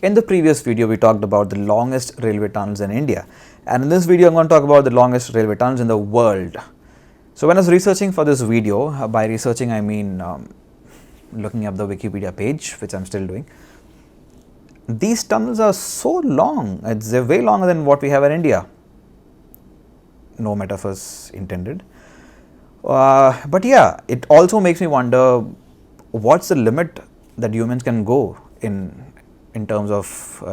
In the previous video, we talked about the longest railway tunnels in India. And in this video, I'm going to talk about the longest railway tunnels in the world. So when I was researching for this video, by researching I mean looking up the Wikipedia page, which I'm still doing. These tunnels are so long, they're way longer than what we have in India. No metaphors intended. But yeah, it also makes me wonder, what's the limit that humans can go in terms of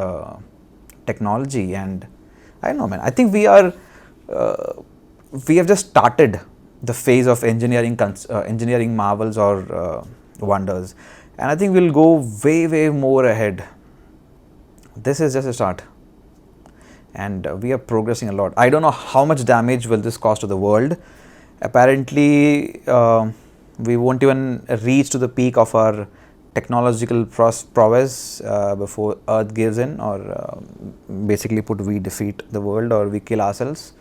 technology? And I don't know, man. I think we have just started the phase of engineering marvels or wonders, and I think we'll go way more ahead. This is just a start, and we are progressing a lot. I don't know how much damage will this cause to the world. Apparently, we won't even reach to the peak of our technological prowess before Earth gives in, or basically we defeat the world or we kill ourselves,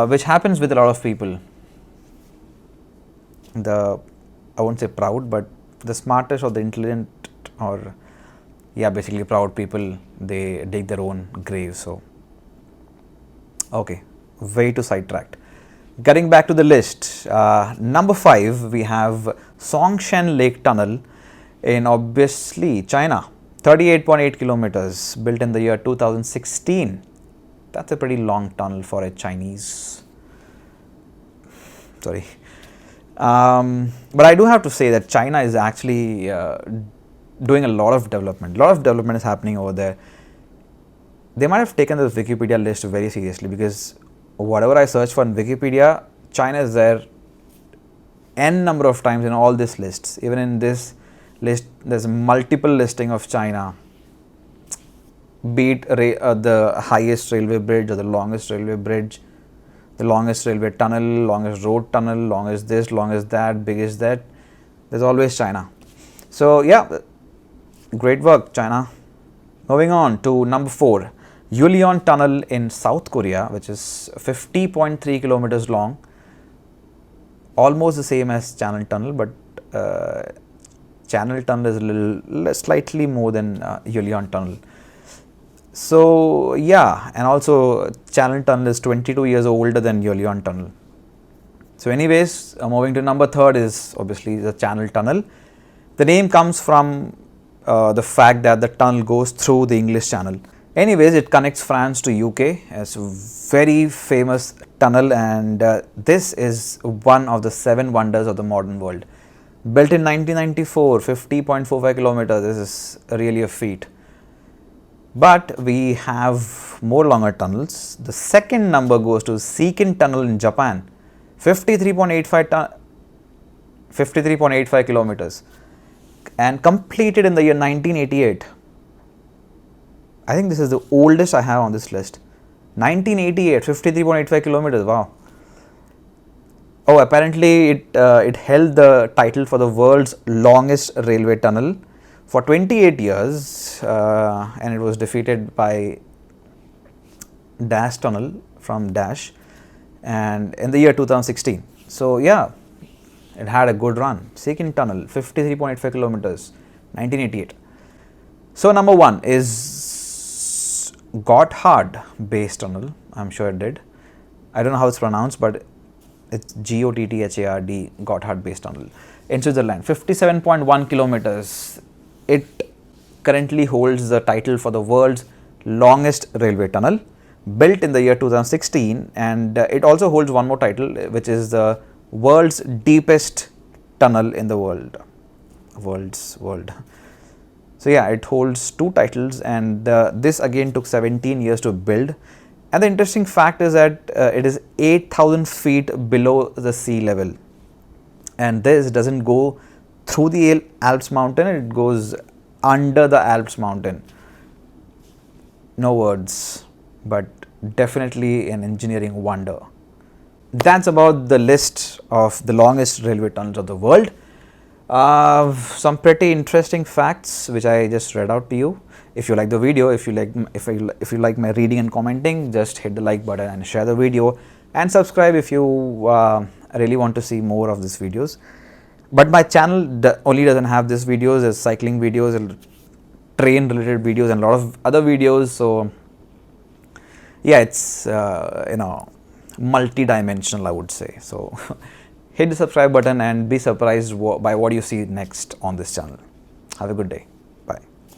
which happens with a lot of people. I won't say proud, but the smartest or the intelligent, or basically proud people, they dig their own grave. So, okay, way too sidetracked. Getting back to the list, number 5, we have Songshan Lake Tunnel in obviously China, 38.8 kilometers, built in the year 2016. That's a pretty long tunnel for a Chinese. Sorry. But I do have to say that China is actually doing a lot of development. A lot of development is happening over there. They might have taken this Wikipedia list very seriously, because whatever I search for in Wikipedia, China is there n number of times in all these lists. Even in this list, there's multiple listing of China, be it the highest railway bridge or the longest railway bridge, the longest railway tunnel, longest road tunnel, longest this, longest that, biggest that. There's always China. So yeah, great work, China. Moving on to number 4, Yulhyeon Tunnel in South Korea, which is 50.3 kilometers long, almost the same as Channel Tunnel, but Channel Tunnel is slightly more than Yulhyeon Tunnel. So yeah, and also Channel Tunnel is 22 years older than Yulhyeon Tunnel. So anyways, moving to number 3 is obviously the Channel Tunnel. The name comes from the fact that the tunnel goes through the English Channel. Anyways, it connects France to UK. It's a very famous tunnel, and this is one of the 7 wonders of the modern world. Built in 1994, 50.45 kilometers. This is really a feat. But we have more longer tunnels. The second number goes to Seikan Tunnel in Japan, 53.85 kilometers, and completed in the year 1988. I think this is the oldest I have on this list. 1988, 53.85 kilometers. Wow. Oh, apparently it held the title for the world's longest railway tunnel for 28 years, and it was defeated by Dash Tunnel from Dash, and in the year 2016. So yeah, it had a good run. Seikan Tunnel, 53.85 kilometers, 1988. So number 1 is Gotthard base tunnel. I'm sure it did. I don't know how it's pronounced, but it's Gotthard, Gotthard base tunnel in Switzerland, 57.1 kilometers. It currently holds the title for the world's longest railway tunnel, built in the year 2016, and it also holds one more title, which is the world's deepest tunnel in the world. So yeah, it holds 2 titles, and this again took 17 years to build. And the interesting fact is that it is 8,000 feet below the sea level, and this doesn't go through the Alps mountain, it goes under the Alps mountain. No words, but definitely an engineering wonder. That's about the list of the longest railway tunnels of the world. Some pretty interesting facts which I just read out to you. If you like the video, if you like my reading and commenting, just hit the like button and share the video, and subscribe if you really want to see more of these videos. But my channel only doesn't have these videos, there's cycling videos, train related videos and a lot of other videos. So yeah, it's multi-dimensional, I would say. So hit the subscribe button and be surprised by what you see next on this channel. Have a good day.